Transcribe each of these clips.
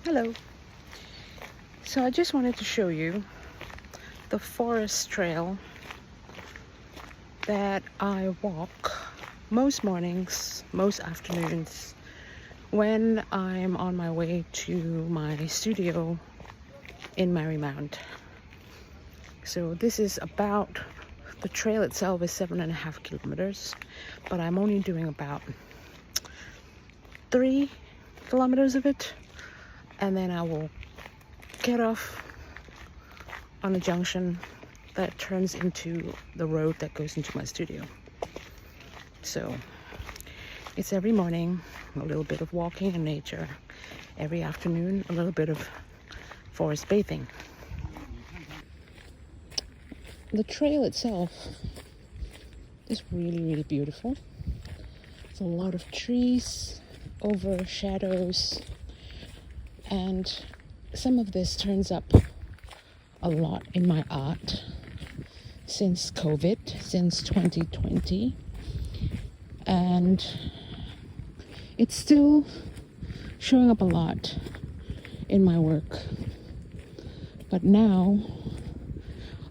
Hello. So I just wanted to show you the forest trail that I walk most mornings, most afternoons when I'm on my way to my studio in Marymount. So this is about, the trail itself is 7.5 kilometers, but I'm only doing about 3 kilometers of it, and then I will get off on a junction that turns into the road that goes into my studio. So it's every morning a little bit of walking in nature, every afternoon a little bit of forest bathing. The trail itself is really beautiful. There's a lot of trees over shadows, and some of this turns up a lot in my art since COVID, since 2020, and it's still showing up a lot in my work. But now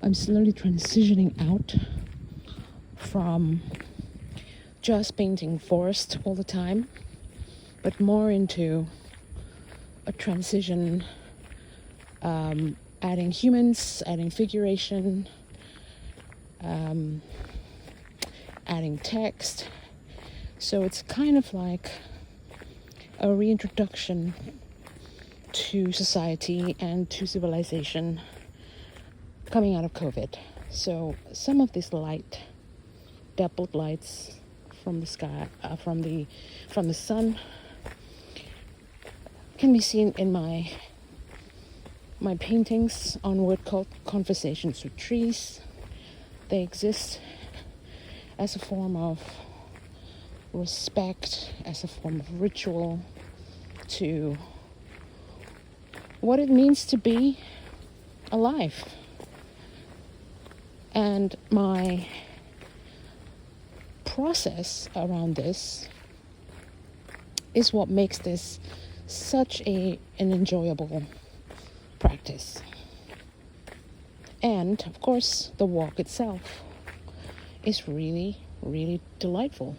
I'm slowly transitioning out from just painting forest all the time, but more into a transition, adding humans, adding figuration, adding text. So it's kind of like a reintroduction to society and to civilization coming out of COVID. So some of this light, dappled lights from the sky, from the sun, can be seen in my paintings on wood called Conversations with Trees. They exist as a form of respect, as a form of ritual to what it means to be alive. And my process around this is what makes this such an enjoyable practice. And of course, the walk itself is really delightful.